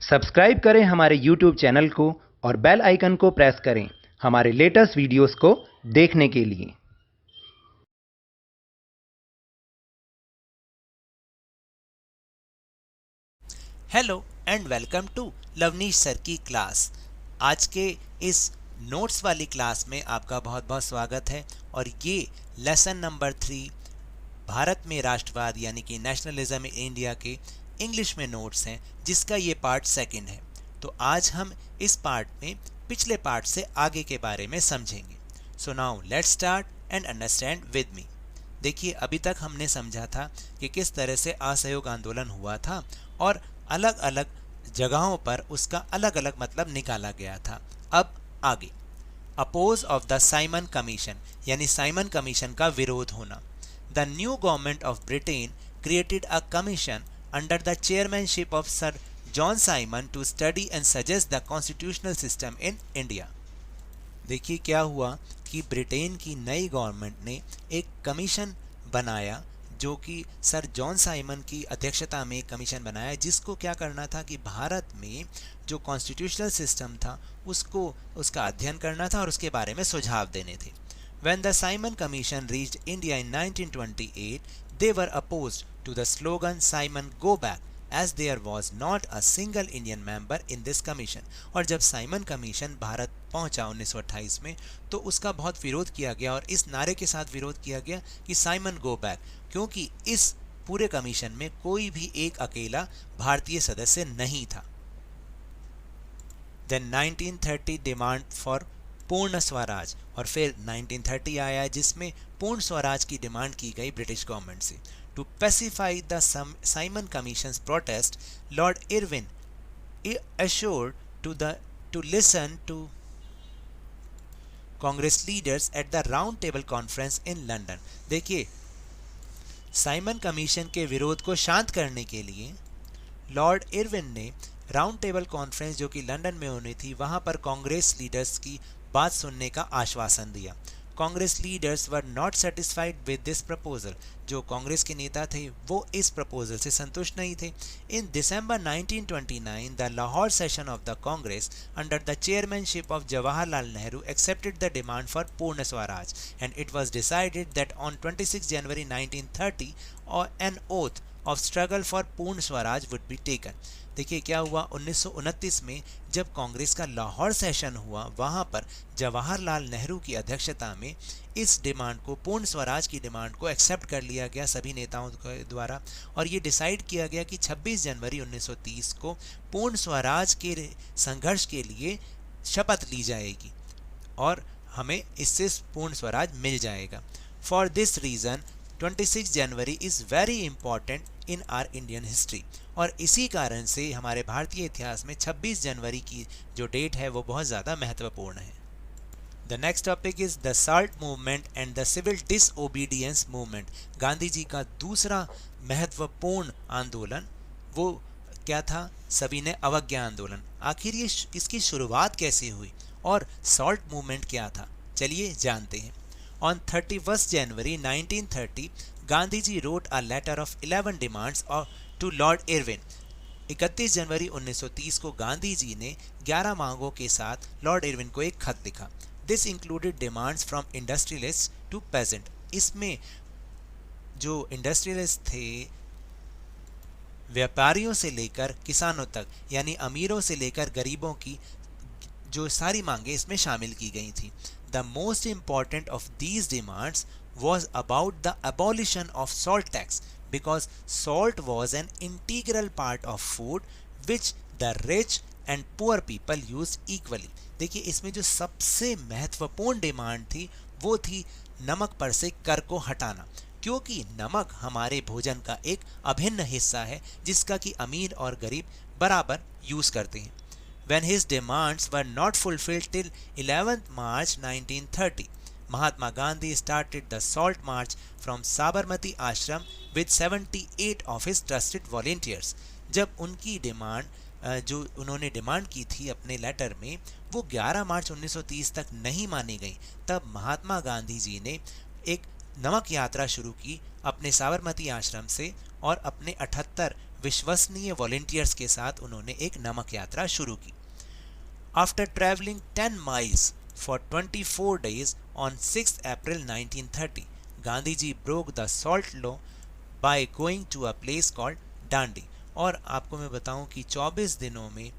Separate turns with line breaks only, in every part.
Subscribe करें हमारे YouTube channel को और बेल आइकन को प्रेस करें हमारे लेटेस्ट वीडियोस को देखने के लिए।
Hello and welcome to Lavneesh sir की क्लास। आज के इस नोट्स वाली क्लास में आपका बहुत बहुत स्वागत है और ये लेसन नंबर 3 भारत में राष्ट्रवाद यानी कि नेशनलिज्म इन इंडिया के इंग्लिश में नोट्स हैं, जिसका ये पार्ट सेकंड है। तो आज हम इस पार्ट में पिछले पार्ट से आगे के बारे में समझेंगे। So now let's start and understand with me. देखिए, अभी तक हमने समझा था कि किस तरह से असहयोग आंदोलन हुआ था और अलग अलग जगहों पर उसका अलग अलग मतलब निकाला गया था। अब आगे, oppose of the Simon commission यानी साइमन कमीशन का विरोध होना। The new government of Britain created a commission under the chairmanship of sir John Simon to study and suggest the constitutional system in India. देखिए क्या हुआ कि Britain की नई गवर्नमेंट ने एक कमीशन बनाया, जो कि सर जॉन साइमन की अध्यक्षता में एक कमीशन बनाया, जिसको क्या करना था कि भारत में जो कॉन्स्टिट्यूशनल सिस्टम था उसको उसका अध्ययन करना था और उसके बारे में सुझाव देने थे। When the Simon Commission reached India in 1928, they were opposed to the slogan Simon Go Back, as there was not a single Indian member in this commission। और जब साइमन कमीशन भारत पहुंचा 1928 में, तो उसका बहुत विरोध किया गया और इस नारे के साथ विरोध किया गया कि साइमन गो बैक, क्योंकि इस पूरे कमीशन में कोई भी एक अकेला भारतीय सदस्य नहीं था। Then 1930 demand for Purna Swaraj, और फिर 1930 आया जिसमें पूर्ण स्वराज की डिमांड की गई ब्रिटिश गवर्नमेंट से। To pacify the Simon commissions protest, lord Irwin assured to listen to Congress leaders at the round table conference in London. देखिए, साइमन कमीशन के विरोध को शांत करने के लिए लॉर्ड इरविन ने राउंड टेबल कॉन्फ्रेंस, जो कि लंदन में होनी थी, वहां पर कांग्रेस लीडर्स की बात सुनने का आश्वासन दिया। Congress leaders were not satisfied with this proposal. जो कांग्रेस के नेता थे वो इस प्रपोजल से संतुष्ट नहीं थे। In December 1929 the Lahore session of the Congress under the chairmanship of Jawaharlal Nehru accepted the demand for Purna Swaraj and it was decided that on 26 January 1930 an oath of struggle for Purna Swaraj would be taken. देखिए क्या हुआ, 1929 में जब कांग्रेस का लाहौर सेशन हुआ, वहां पर जवाहरलाल नेहरू की अध्यक्षता में इस डिमांड को, पूर्ण स्वराज की डिमांड को एक्सेप्ट कर लिया गया सभी नेताओं के द्वारा, और ये डिसाइड किया गया कि 26 जनवरी 1930 को पूर्ण स्वराज के संघर्ष के लिए शपथ ली जाएगी और हमें इससे पूर्ण स्वराज मिल जाएगा। For this reason 26 January is very important in are Indian history, और इसी कारण से हमारे भारतीय इतिहास में 26 जनवरी की जो डेट है वो बहुत ज़्यादा महत्वपूर्ण है। The next topic is the salt movement and the civil disobedience movement. Gandhi ji का दूसरा महत्वपूर्ण आंदोलन वो क्या था? सविनय अवज्ञा आंदोलन। आखिर ये इसकी शुरुआत कैसे हुई और सॉल्ट मूवमेंट क्या था, चलिए जानते हैं। On 31st January 1930, Gandhi ji wrote a letter of 11 demands to Lord Irwin। 31 जनवरी 1930 को गांधी जी ने 11 मांगों के साथ लॉर्ड इरविन को एक खत लिखा। This included demands from industrialists to peasant। इसमें जो इंडस्ट्रियलिस्ट थे, व्यापारियों से लेकर किसानों तक, यानी अमीरों से लेकर गरीबों की जो सारी मांगे इसमें शामिल की गई थी। The most important of these demands was about the abolition of salt tax, because salt was an integral part of food which the rich and poor people used equally। देखिए, इसमें जो सबसे महत्वपूर्ण डिमांड थी वो थी नमक पर से कर को हटाना, क्योंकि नमक हमारे भोजन का एक अभिन्न हिस्सा है जिसका कि अमीर और गरीब बराबर यूज करते हैं। When his demands were not fulfilled till 11th March 1930, Mahatma Gandhi started the salt march from Sabarmati Ashram with 78 of his trusted volunteers। जब उनकी डिमांड जो उन्होंने डिमांड की थी अपने लेटर में, वो 11 मार्च 1930 तक नहीं मानी गई, तब महात्मा गांधी जी ने एक नमक यात्रा शुरू की अपने साबरमती आश्रम से और अपने 78 विश्वसनीय वॉलंटियर्स के साथ उन्होंने एक नमक यात्रा शुरू की। After travelling 10 miles for 24 days on 6 April 1930, Gandhi ji broke the salt law by going to a place called Dandi. और आपको मैं बताऊं कि 24 दिनों में,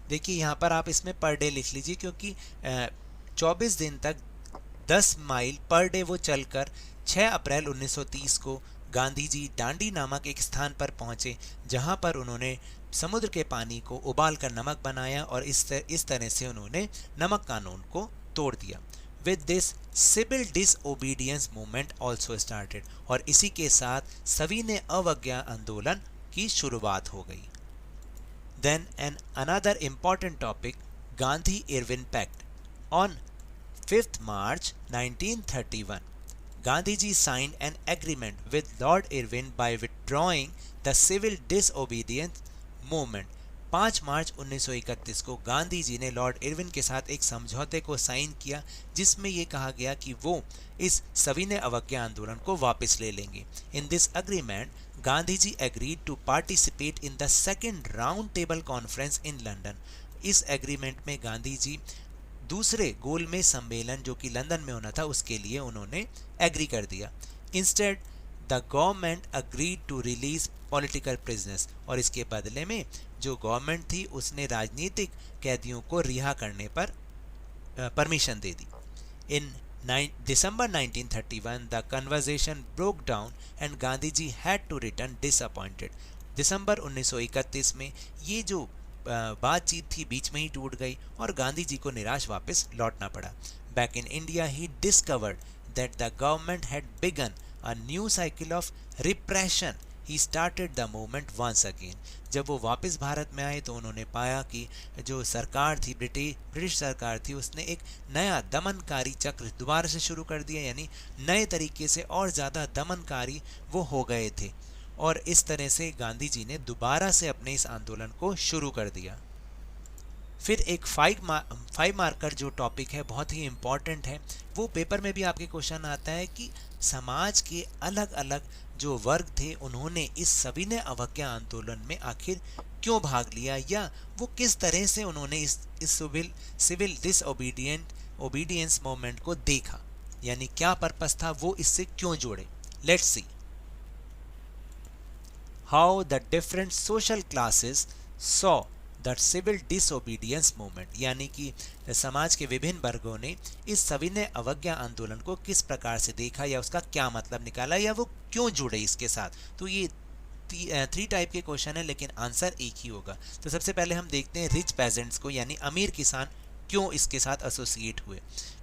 देखिए यहाँ पर आप इसमें पर डे लिख लीजिए, क्योंकि 24 दिन तक 10 माइल पर डे वो चलकर 6 अप्रैल 1930 को गांधी जी डांडी नामक एक स्थान पर पहुंचे, जहां पर उन्होंने समुद्र के पानी को उबालकर नमक बनाया और इस तरह से उन्होंने नमक कानून को तोड़ दिया। With this civil disobedience movement also started, और इसी के साथ सविनय अवज्ञा आंदोलन की शुरुआत हो गई। Then another important topic, Gandhi-Irwin Pact. On 5th March 1931, Gandhiji signed an agreement with Lord Irwin by withdrawing the civil disobedience movement. 5 मार्च 1931 को गांधी जी ने लॉर्ड इरविन के साथ एक समझौते को साइन किया, जिसमें यह कहा गया कि वो इस सविनय अवज्ञा आंदोलन को वापस ले लेंगे। In this agreement Gandhiji agreed to participate in the second round table conference in London. इस एग्रीमेंट में गांधी जी दूसरे गोलमेज सम्मेलन जो कि लंदन में होना था उसके लिए उन्होंने एग्री कर दिया। Instead the government agreed to release political prisoners, और इसके बदले में जो गवर्नमेंट थी उसने राजनीतिक कैदियों को रिहा करने पर permission they the. In December 1931, the conversation broke down and Gandhiji had to return disappointed. दिसंबर 1931 में ये जो बातचीत थी बीच में ही टूट गई और गांधी जी को निराश वापस लौटना पड़ा। Back in India, he discovered that the government had begun a new cycle of repression. He started the movement once again. जब वो वापस भारत में आए तो उन्होंने पाया कि जो सरकार थी, ब्रिटिश सरकार थी, उसने एक नया दमनकारी चक्र दोबारा से शुरू कर दिया, यानी नए तरीके से और ज़्यादा दमनकारी वो हो गए थे। और इस तरह से गांधी जी ने दोबारा से अपने इस आंदोलन को शुरू कर दिया। फिर एक 5 मार्कर जो टॉपिक है बहुत ही इम्पॉर्टेंट है, वो पेपर में भी आपके क्वेश्चन आता है कि समाज के अलग अलग जो वर्ग थे उन्होंने इस सविनय अवज्ञा आंदोलन में आखिर क्यों भाग लिया, या वो किस तरह से उन्होंने इस सिविल डिसओबीडियंस मूवमेंट को देखा, यानी क्या पर्पस था, वो इससे क्यों जुड़े। Let's see how the different social classes saw the civil disobedience movement, यानी कि समाज के विभिन्न वर्गों ने इस सविनय अवज्ञा आंदोलन को किस प्रकार से देखा, या उसका क्या मतलब निकाला, या वो क्यों जुड़े इसके साथ। तो ये 3 टाइप के क्वेश्चन है, लेकिन आंसर एक ही होगा। तो सबसे पहले हम देखते हैं रिच पेजेंट्स को, यानी अमीर किसान क्यों इसके साथ एसोसिएट हुए।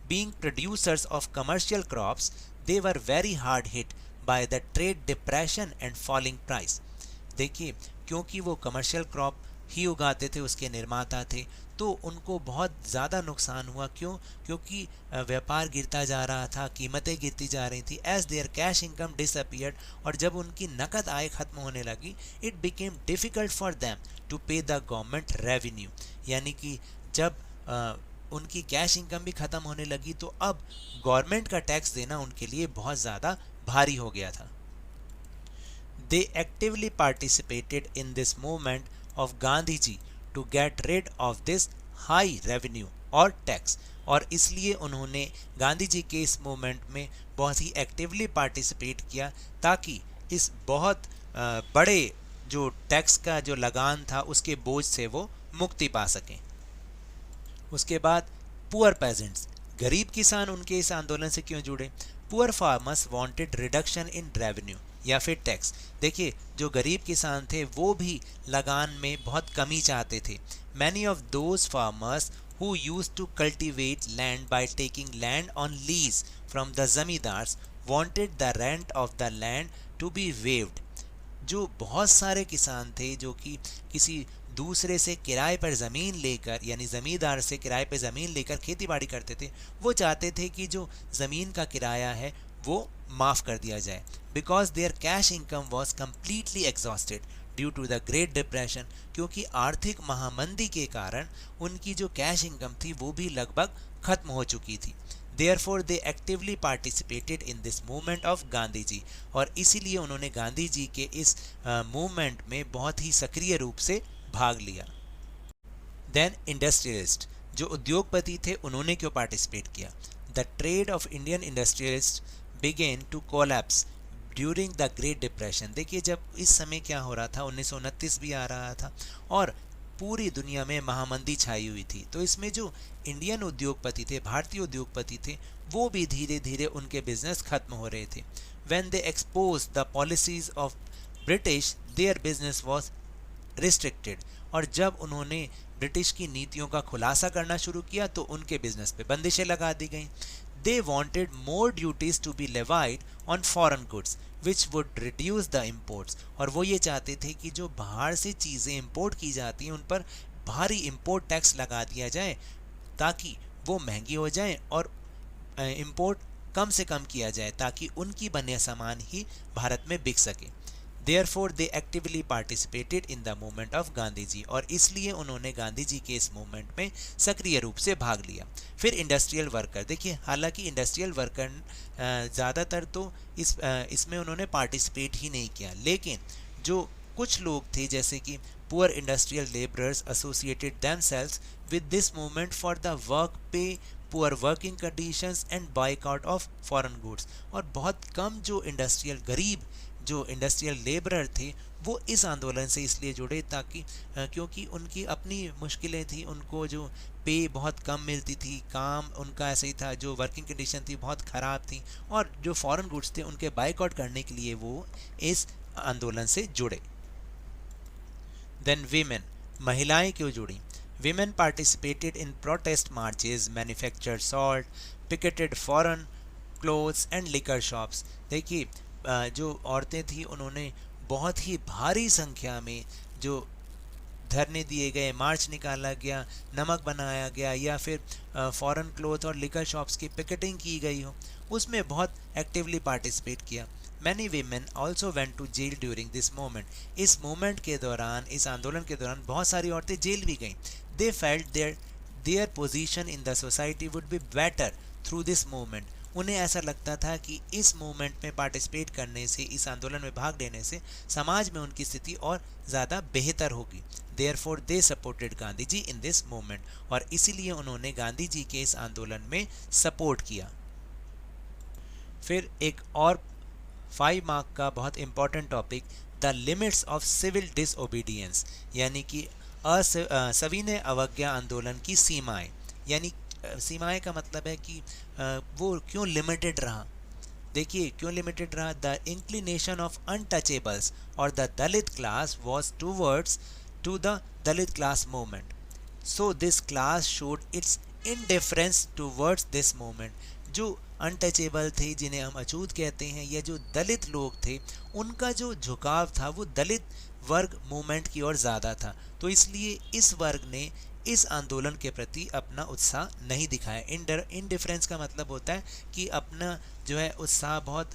Being producers of commercial crops, they were very hard hit by the trade depression and falling price. देखिए, क्योंकि वो कमर्शियल क्रॉप ही उगाते थे, उसके निर्माता थे, तो उनको बहुत ज़्यादा नुकसान हुआ। क्योंकि व्यापार गिरता जा रहा था, कीमतें गिरती जा रही थी। As their cash income disappeared, और जब उनकी नकद आय खत्म होने लगी, it became difficult for them to pay the government revenue, यानी कि जब उनकी कैश इनकम भी ख़त्म होने लगी तो अब गवर्नमेंट का टैक्स देना उनके लिए बहुत ज़्यादा भारी हो गया था। They actively participated in this movement of Gandhi ji to get rid of this high revenue और टैक्स, और इसलिए उन्होंने गांधी जी के इस मूवमेंट में बहुत ही एक्टिवली पार्टिसिपेट किया ताकि इस बहुत बड़े जो टैक्स का जो लगान था उसके बोझ से वो मुक्ति पा सकें। उसके बाद पुअर पेजेंट्स, गरीब किसान उनके इस आंदोलन से क्यों जुड़े। Poor farmers wanted reduction in revenue या फिर टैक्स। देखिए, जो गरीब किसान थे वो भी लगान में बहुत कमी चाहते थे। Many of those farmers who used to cultivate land by taking land on lease from the zamindars wanted the rent of the land to be waived. जो बहुत सारे किसान थे जो कि किसी दूसरे से किराए पर ज़मीन लेकर, यानी ज़मींदार से किराए पर ज़मीन लेकर खेती बाड़ी करते थे, वो चाहते थे कि जो ज़मीन का किराया है वो माफ़ कर दिया जाए। Because their cash income was completely exhausted due to the great depression, क्योंकि आर्थिक महामंदी के कारण उनकी जो कैश इनकम थी वो भी लगभग खत्म हो चुकी थी। Therefore they actively participated in this movement of Gandhi ji, और इसीलिए उन्होंने गांधी जी के इस मूवमेंट में बहुत ही सक्रिय रूप से भाग लिया। देन इंडस्ट्रियलिस्ट, जो उद्योगपति थे, उन्होंने क्यों पार्टिसिपेट किया? The trade of Indian industrialist began to collapse during the great depression. देखिए, जब इस समय क्या हो रहा था, 1929 भी आ रहा था और पूरी दुनिया में महामंदी छाई हुई थी, तो इसमें जो इंडियन उद्योगपति थे, भारतीय उद्योगपति थे, वो भी धीरे धीरे उनके बिजनेस खत्म हो रहे थे। When they expose the policies of British their business was restricted, और जब उन्होंने ब्रिटिश की नीतियों का खुलासा करना शुरू किया तो उनके बिजनेस पे बंदिशें लगा दी गई। They wanted more duties to be levied on foreign goods which would reduce the imports, और वो ये चाहते थे कि जो बाहर से चीज़ें इंपोर्ट की जाती हैं उन पर भारी इंपोर्ट टैक्स लगा दिया जाए ताकि वो महंगी हो जाएं, और इंपोर्ट कम से कम किया जाए ताकि उनकी बने सामान ही भारत में बिक सके। Therefore they actively participated in the movement of Gandhi ji, और इसलिए उन्होंने गांधी जी के इस मूवमेंट में सक्रिय रूप से भाग लिया। फिर इंडस्ट्रियल वर्कर, देखिए हालांकि इंडस्ट्रियल वर्कर ज़्यादातर तो इसमें उन्होंने पार्टिसिपेट ही नहीं किया, लेकिन जो कुछ लोग थे जैसे कि poor industrial labourers associated themselves with this movement for the work pay, poor working conditions and boycott of foreign goods, और बहुत कम जो इंडस्ट्रियल गरीब जो इंडस्ट्रियल लेबरर थे वो इस आंदोलन से इसलिए जुड़े ताकि क्योंकि उनकी अपनी मुश्किलें थी, उनको जो पे बहुत कम मिलती थी, काम उनका ऐसे ही था, जो वर्किंग कंडीशन थी बहुत ख़राब थी, और जो फॉरेन गुड्स थे उनके बाइकआउट करने के लिए वो इस आंदोलन से जुड़े। देन वीमेन, महिलाएं क्यों जुड़ी? Women participated in protest marches, manufactured salt, picketed foreign clothes and liquor shops. देखिए जो औरतें थी उन्होंने बहुत ही भारी संख्या में जो धरने दिए गए, मार्च निकाला गया, नमक बनाया गया, या फिर फॉरेन क्लोथ और लिकर शॉप्स की पिकेटिंग की गई हो, उसमें बहुत एक्टिवली पार्टिसिपेट किया। Many women also went to jail during this moment. इस मोमेंट के दौरान, इस आंदोलन के दौरान बहुत सारी औरतें जेल भी गईं। They felt their position in the society would be better through this movement. उन्हें ऐसा लगता था कि इस मूवमेंट में पार्टिसिपेट करने से, इस आंदोलन में भाग लेने से समाज में उनकी स्थिति और ज़्यादा बेहतर होगी। Therefore they supported Gandhi ji in this movement, और इसीलिए उन्होंने गांधी जी के इस आंदोलन में सपोर्ट किया। फिर एक और 5 मार्क का बहुत important topic, the limits of civil disobedience, यानी कि सविनय अवज्ञा आंदोलन की सीमाएं। यानी सीमाएं का मतलब है कि वो क्यों लिमिटेड रहा। देखिए क्यों लिमिटेड रहा। द इंक्लिनेशन ऑफ अनटचेबल्स और the Dalit class was towards to the Dalit class movement, so this class showed its indifference towards this movement. जो अनटचेबल थे, जिन्हें हम अछूत कहते हैं, या जो दलित लोग थे, उनका जो झुकाव था वो दलित वर्ग मूवमेंट की ओर ज़्यादा था, तो इसलिए इस वर्ग ने इस आंदोलन के प्रति अपना उत्साह नहीं दिखाया। इनडिफरेंस का मतलब होता है कि अपना जो है उत्साह बहुत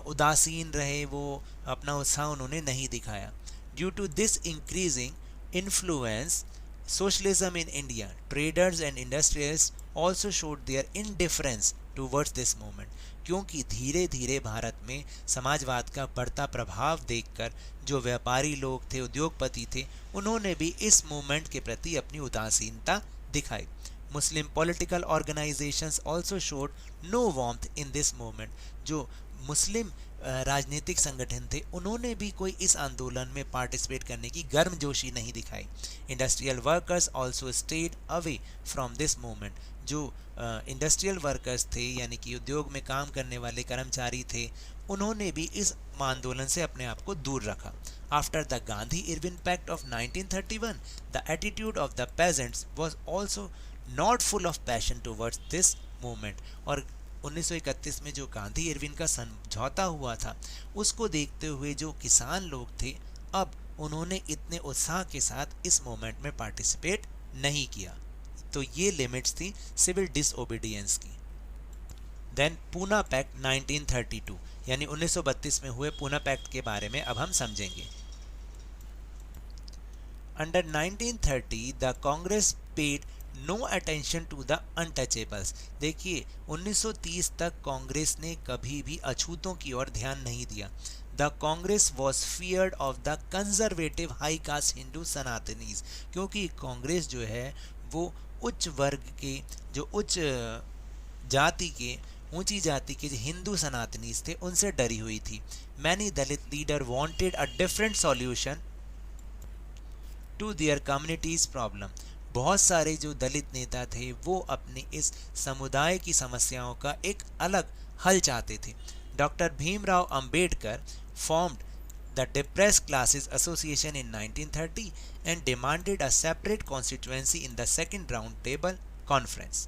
उदासीन रहे, वो अपना उत्साह उन्होंने नहीं दिखाया। Due to this increasing influence socialism in India, traders and industrialist also showed their indifference towards this movement. क्योंकि धीरे धीरे भारत में समाजवाद का बढ़ता प्रभाव देखकर जो व्यापारी लोग थे, उद्योगपति थे, उन्होंने भी इस मूवमेंट के प्रति अपनी उदासीनता दिखाई। Muslim political organisations also showed no warmth in this movement. जो मुस्लिम राजनीतिक संगठन थे, उन्होंने भी कोई इस आंदोलन में पार्टिसिपेट करने की गर्मजोशी नहीं दिखाई। Industrial workers also stayed away from this movement. जो इंडस्ट्रियल वर्कर्स थे, यानी कि उद्योग में काम करने वाले कर्मचारी थे, उन्होंने भी इस आंदोलन से अपने आप को दूर रखा। After the Gandhi Irwin pact of 1931, the attitude of the peasants was also not full of passion towards this movement. और 1931 में जो गांधी इरविन का समझौता हुआ था, उसको देखते हुए जो किसान लोग थे, अब उन्होंने इतने उत्साह के साथ इस मूवमेंट में पार्टिसिपेट नहीं किया। तो ये लिमिट्स थी सिविल डिसओबीडियंस की। देन पूना पैक्ट 1932, यानी 1932 में हुए पूना पैक्ट के बारे में अब हम समझेंगे। Under 1930 the Congress paid no attention to the untouchables. देखिए 1930 तक कांग्रेस ने कभी भी अछूतों की ओर ध्यान नहीं दिया। The Congress was feared of the conservative high caste Hindu Sanatanis, क्योंकि कांग्रेस जो है वो उच्च वर्ग के, जो उच्च जाति के, ऊंची जाति के जो हिंदू सनातनीज थे उनसे डरी हुई थी। Many Dalit leader wanted a different solution to their communities problem. बहुत सारे जो दलित नेता थे वो अपने इस समुदाय की समस्याओं का एक अलग हल चाहते थे। Doctor Bhimrao Ambedkar formed the Depressed Classes Association in 1930 and demanded a separate constituency in the Second Round Table Conference.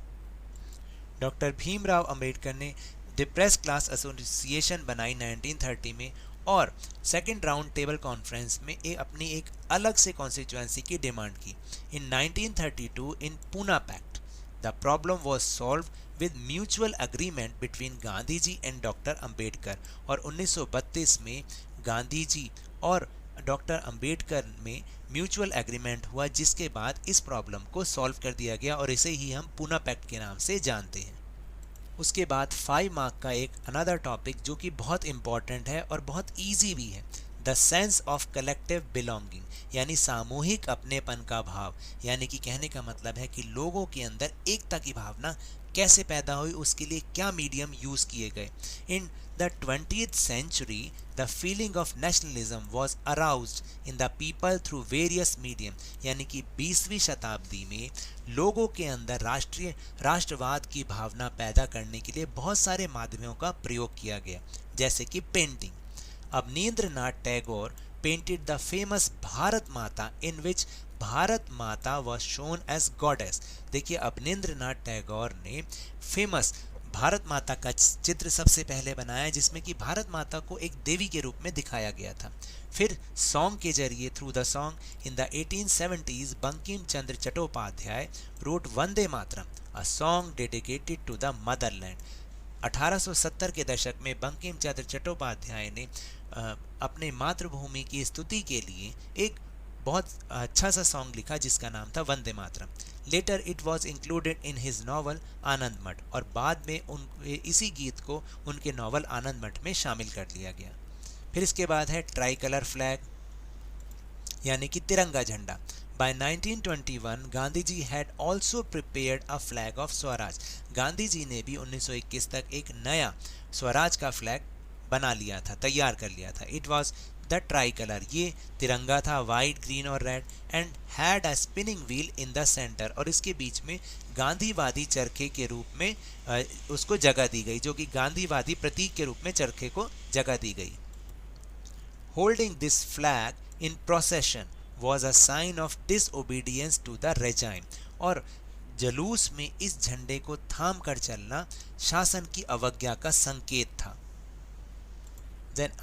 Doctor Bhimrao Ambedkar ने डिप्रेस क्लास एसोसिएशन बनाई 1930 में और सेकेंड राउंड टेबल कॉन्फ्रेंस में अपनी एक अलग से कॉन्स्टिट्यूएंसी की डिमांड की। In 1932 in Poona pact the problem was solved with mutual agreement between Gandhi ji and doctor Ambedkar, और 1932 में गांधी जी और डॉक्टर अंबेडकर में म्यूचुअल एग्रीमेंट हुआ, जिसके बाद इस प्रॉब्लम को सॉल्व कर दिया गया और इसे ही हम पूना पैक्ट के नाम से जानते हैं। उसके बाद 5 मार्क का एक अनदर टॉपिक जो कि बहुत इंपॉर्टेंट है और बहुत इजी भी है, the sense of collective belonging, यानी सामूहिक अपनेपन का भाव। यानी कि कहने का मतलब है कि लोगों के अंदर एकता की भावना कैसे पैदा हुई, उसके लिए क्या मीडियम यूज किए गए। In the 20th century the feeling of nationalism was aroused in the people through various medium, यानी कि 20वीं शताब्दी में लोगों के अंदर राष्ट्रवाद की भावना पैदा करने के लिए बहुत सारे माध्यमों का प्रयोग किया गया, जैसे कि painting. Abanindranath Tagore painted the famous Bharat माता in which भारत माता was shown as goddess। देखिए अवनींद्रनाथ टैगोर ने फेमस भारत माता का चित्र सबसे पहले बनाया, जिसमें कि भारत माता को एक देवी के रूप में दिखाया गया था। फिर सॉन्ग के जरिए through the song in the 1870s Bankim Chandra Chattopadhyay wrote Vande Mataram, a song dedicated to the motherland. 1870 के दशक में बंकिम चंद्र चट्टोपाध्याय ने अपने मातृभूमि की स्तुति के लिए एक बहुत अच्छा सा सॉन्ग लिखा जिसका नाम था Vande Mataram. Later it was included in his novel Anand Math, और बाद में इसी गीत को उनके नॉवल आनंद मठ में शामिल कर लिया गया। फिर इसके बाद है ट्राई कलर फ्लैग, यानी कि तिरंगा झंडा। By 1921 Gandhi ji had also prepared a flag of Swaraj. Gandhi ji ने भी 1921 तक एक नया स्वराज का फ्लैग बना लिया था, तैयार कर लिया था। It was the try colour, ये तिरंगा था, वाइट, ग्रीन और red, and had a spinning wheel in the centre, और इसके बीच में गांधीवादी चरखे के रूप में उसको जगह दी गई, जो कि गांधीवादी प्रतीक के रूप में चरखे को जगह दी गई। Holding this flag in procession was a sign of disobedience to the regime, और जलूस में इस झंडे को थाम कर चलना शासन की अवज्ञा का संकेत था। Then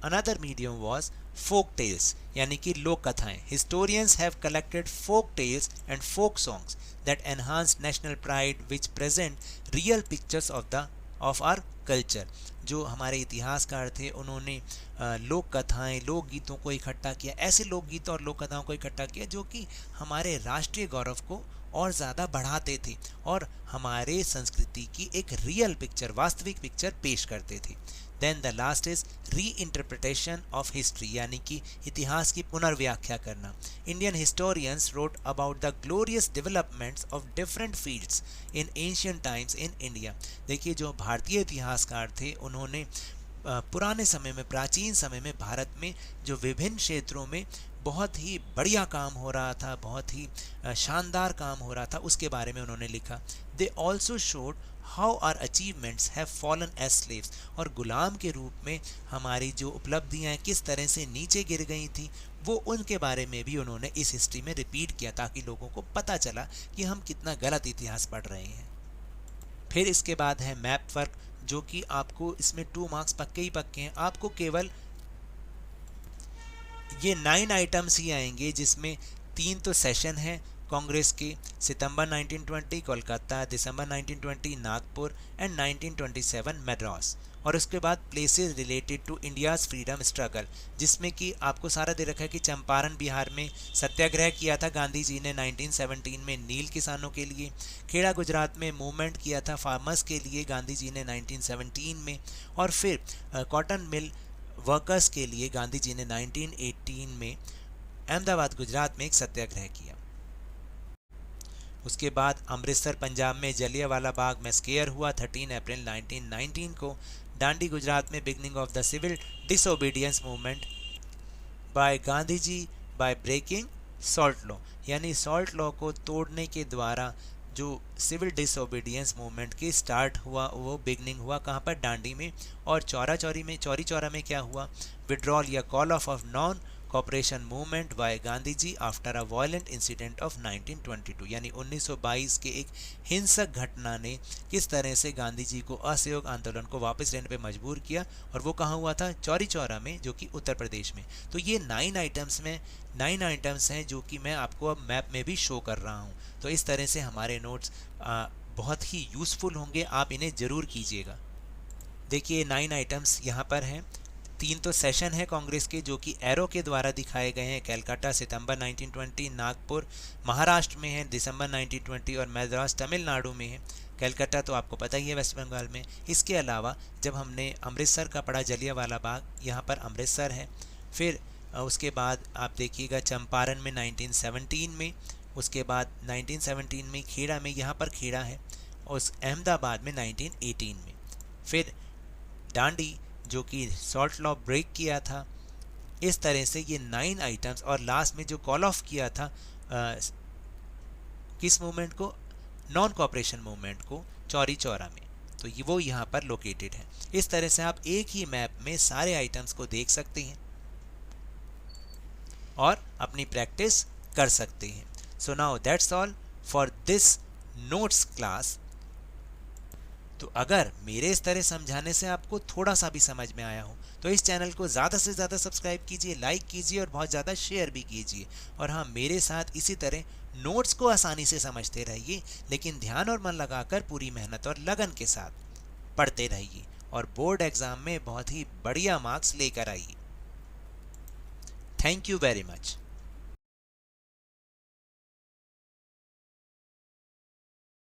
another medium was folk tales, यानी कि लोक कथाएं। Historians have collected folk tales and folk songs that enhance national pride, which present real pictures of our culture। जो हमारे इतिहासकार थे उन्होंने लोक कथाएं, लोक गीतों को इकट्ठा किया, ऐसे लोक गीत और लोक कथाओं को इकट्ठा किया जो कि हमारे राष्ट्रीय गौरव को और ज़्यादा बढ़ाते थे और हमारे संस्कृति की एक रियल पिक्चर, वास्तविक पिक्चर पेश करते थे। Then the last is reinterpretation of history, यानी कि इतिहास की पुनर्व्याख्या करना। Indian historians wrote about the glorious developments of different fields in ancient times in India. देखिए जो भारतीय इतिहासकार थे उन्होंने पुराने समय में, प्राचीन समय में भारत में जो विभिन्न क्षेत्रों में बहुत ही बढ़िया काम हो रहा था, बहुत ही शानदार काम हो रहा था, उसके बारे में उन्होंने लिखा। They also showed how our achievements have fallen as slaves, और गुलाम के रूप में हमारी जो उपलब्धियां किस तरह से नीचे गिर गई थी, वो उनके बारे में भी उन्होंने इस हिस्ट्री में रिपीट किया, ताकि लोगों को पता चला कि हम कितना गलत इतिहास पढ़ रहे हैं। फिर इसके बाद है मैप वर्क, जो कि आपको इसमें 2 मार्क्स पक्के ही पक्के हैं। आपको केवल ये 9 आइटम्स ही आएंगे, जिसमें 3 तो सेशन है कांग्रेस के, सितंबर 1920 कोलकाता, दिसंबर 1920 नागपुर एंड 1927 मद्रास। और उसके बाद places related to India's freedom struggle, जिसमें कि आपको सारा दे रखा है कि चंपारण बिहार में सत्याग्रह किया था गांधी जी ने 1917 में नील किसानों के लिए, खेड़ा गुजरात में मूवमेंट किया था फार्मर्स के लिए गांधी जी ने 1917 में, और फिर कॉटन मिल वर्कर्स के लिए गांधी जी ने 1918 में अहमदाबाद गुजरात में एक सत्याग्रह किया। उसके बाद अमृतसर पंजाब में जलियांवाला बाग मैस्केयर हुआ 13 अप्रैल 1919 को। डांडी गुजरात में beginning of the civil disobedience movement by Gandhi ji by breaking salt law, यानी सॉल्ट लॉ को तोड़ने के द्वारा जो सिविल डिसोबीडियंस मूवमेंट की स्टार्ट हुआ वो बिगनिंग हुआ कहाँ पर, डांडी में। और चौरी चौरा में क्या हुआ, विड्रॉल या call off non cooperation movement by Gandhi ji after a violent incident of 1922, यानी 1922 के एक हिंसक घटना ने किस तरह से गांधी जी को असहयोग आंदोलन को वापस लेने पे मजबूर किया, और वो कहाँ हुआ था, चौरी चौरा में, जो कि उत्तर प्रदेश में। तो ये 9 आइटम्स हैं जो कि मैं आपको अब मैप में भी शो कर रहा हूँ। तो इस तरह से हमारे नोट्स बहुत ही यूज़फुल होंगे, आप इन्हें ज़रूर कीजिएगा। देखिए 9 आइटम्स यहाँ पर हैं। 3 तो सेशन है कांग्रेस के जो कि एरो के द्वारा दिखाए गए हैं। कलकत्ता सितंबर 1920, नागपुर महाराष्ट्र में है दिसंबर 1920, और मद्रास तमिलनाडु में है। कलकत्ता तो आपको पता ही है वेस्ट बंगाल में। इसके अलावा जब हमने अमृतसर का पढ़ा जलियांवाला बाग, यहाँ पर अमृतसर है। फिर उसके बाद आप देखिएगा चंपारण में 1917 में, उसके बाद 1917 में खेड़ा में, यहाँ पर खेड़ा है, और अहमदाबाद में 1918 में। फिर डांडी जो कि सॉल्ट लॉ ब्रेक किया था। इस तरह से ये 9 आइटम्स, और लास्ट में जो कॉल ऑफ किया था किस मूवमेंट को, नॉन कॉपरेशन मूवमेंट को, चौरी चौरा में, तो ये वो यहाँ पर लोकेटेड है। इस तरह से आप एक ही मैप में सारे आइटम्स को देख सकते हैं और अपनी प्रैक्टिस कर सकते हैं। So now that's all for this notes class. तो अगर मेरे इस तरह समझाने से आपको थोड़ा सा भी समझ में आया हो तो इस चैनल को ज़्यादा से ज़्यादा सब्सक्राइब कीजिए, लाइक कीजिए और बहुत ज़्यादा शेयर भी कीजिए। और हाँ, मेरे साथ इसी तरह नोट्स को आसानी से समझते रहिए, लेकिन ध्यान और मन लगाकर पूरी मेहनत और लगन के साथ पढ़ते रहिए और बोर्ड एग्ज़ाम में बहुत ही बढ़िया मार्क्स लेकर आइए। Thank you very much.